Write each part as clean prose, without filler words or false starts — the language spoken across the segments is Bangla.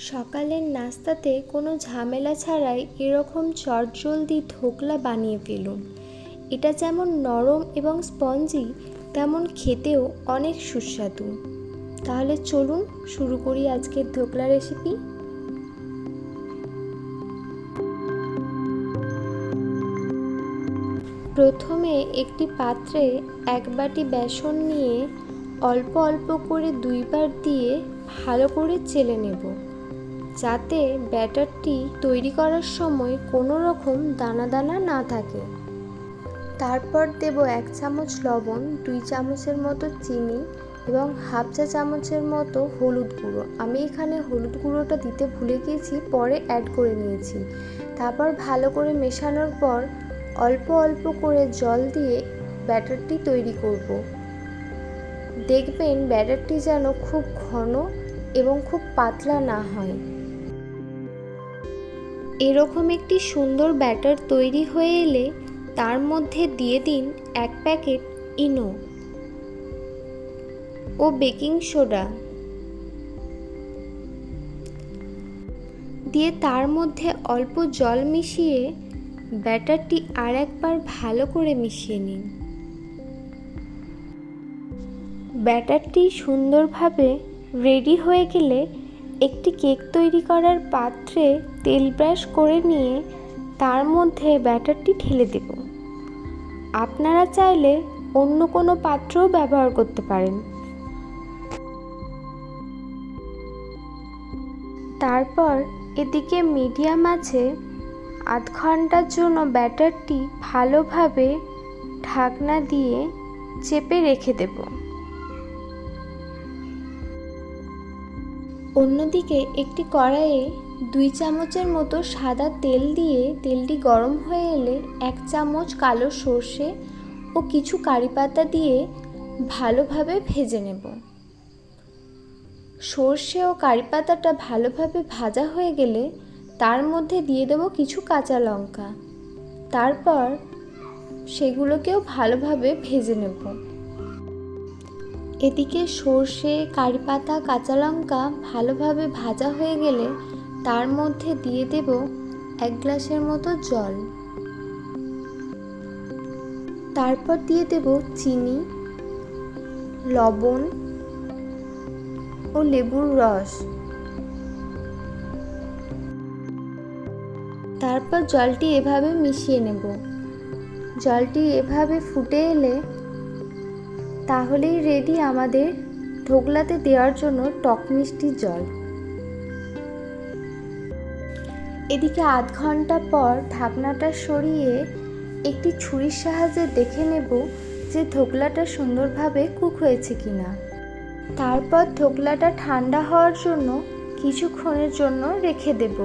সকালের নাস্তাতে কোনো ঝামেলা ছাড়াই এরকম চটজলদি ধোকলা বানিয়ে ফেলুন। এটা যেমন নরম এবং স্পঞ্জি, তেমন খেতেও অনেক সুস্বাদু। তাহলে চলুন শুরু করি আজকের ধোকলা রেসিপি। প্রথমে একটি পাত্রে এক বাটি বেসন নিয়ে অল্প অল্প করে দুইবার দিয়ে ভালো করে চেলে নেব, যাতে ব্যাটারটি তৈরি করার সময় কোনো রকম দানা দানা না থাকে। তারপর দেব 1 চামচ লবণ, 2 চামচের মতো চিনি এবং হাফ চা চামচের মতো হলুদ গুঁড়ো। আমি এখানে হলুদ গুঁড়োটা দিতে ভুলে গিয়েছি, পরে অ্যাড করে নিয়েছি। তারপর ভালো করে মেশানোর পর অল্প অল্প করে জল দিয়ে ব্যাটারটি তৈরি করব। দেখবেন ব্যাটারটি যেন খুব ঘন এবং খুব পাতলা না হয়। এরকম একটি সুন্দর ব্যাটার তৈরি হয়ে এলে তার মধ্যে দিয়ে দিন 1 প্যাকেট ইনো ও বেকিং সোডা দিয়ে তার মধ্যে অল্প জল মিশিয়ে ব্যাটারটি আরেকবার ভালো করে মিশিয়ে নিন। ব্যাটারটি সুন্দরভাবে রেডি হয়ে গেলে একটি কেক তৈরি করার পাত্রে তেল ব্রাশ করে নিয়ে তার মধ্যে ব্যাটারটি ঢেলে দেব। আপনারা চাইলে অন্য কোনো পাত্রও ব্যবহার করতে পারেন। তারপর এদিকে মিডিয়াম আঁচে আধ ঘন্টার জন্য ব্যাটারটি ভালোভাবে ঢাকনা দিয়ে চেপে রেখে দেব। অন্যদিকে একটি কড়াইয়ে 2 চামচের মতো সাদা তেল দিয়ে তেলটি গরম হয়ে এলে 1 চামচ কালো সর্ষে ও কিছু কারি পাতা দিয়ে ভালোভাবে ভেজে নেব। সর্ষে ও কারি পাতাটা ভালোভাবে ভাজা হয়ে গেলে তার মধ্যে দিয়ে দেব কিছু কাঁচা লঙ্কা। তারপর সেগুলোকেও ভালোভাবে ভেজে নেব। এদিকে সর্ষে, কারি পাতা, কাঁচা লঙ্কা ভালোভাবে ভাজা হয়ে গেলে তার মধ্যে দিয়ে দেব 1 গ্লাসের মতো জল। তারপর দিয়ে দেব চিনি, লবণ ও লেবুর রস। তারপর জলটি এভাবে মিশিয়ে নেব। জলটি এভাবে ফুটে এলে তাহলেই রেডি আমাদের ধোকলাতে দেওয়ার জন্য টক মিষ্টি জল। এদিকে আধ ঘন্টা পর ঢাকনাটা সরিয়ে একটি ছুরির সাহায্যে দেখে নেব যে ধোকলাটা সুন্দরভাবে কুক হয়েছে কিনা। তারপর ধোকলাটা ঠান্ডা হওয়ার জন্য কিছুক্ষণের জন্য রেখে দেব।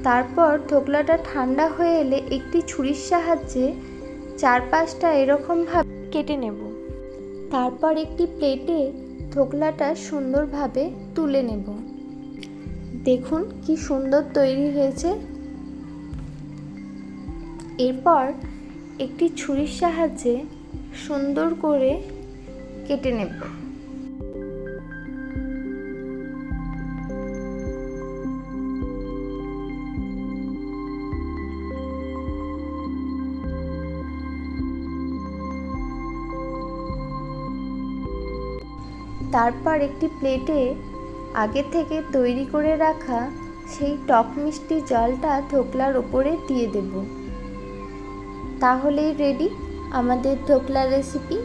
তারপর ধোকলাটা ঠান্ডা হয়ে এলে একটি ছুরির সাহায্যে 4-5টা এরকমভাবে কেটে নেব। তারপর একটি প্লেটে ধোকলাটা সুন্দরভাবে তুলে নেব। দেখুন কি সুন্দর তৈরি হয়েছে। এরপর একটি ছুরির সাহায্যে সুন্দর করে কেটে নেব। তারপর একটি প্লেটে আগে থেকে তৈরি করে রাখা সেই টক মিষ্টি জলটা ধোকলার ওপরে দিয়ে দেব। তাহলেই রেডি আমাদের ধোকলা রেসিপি।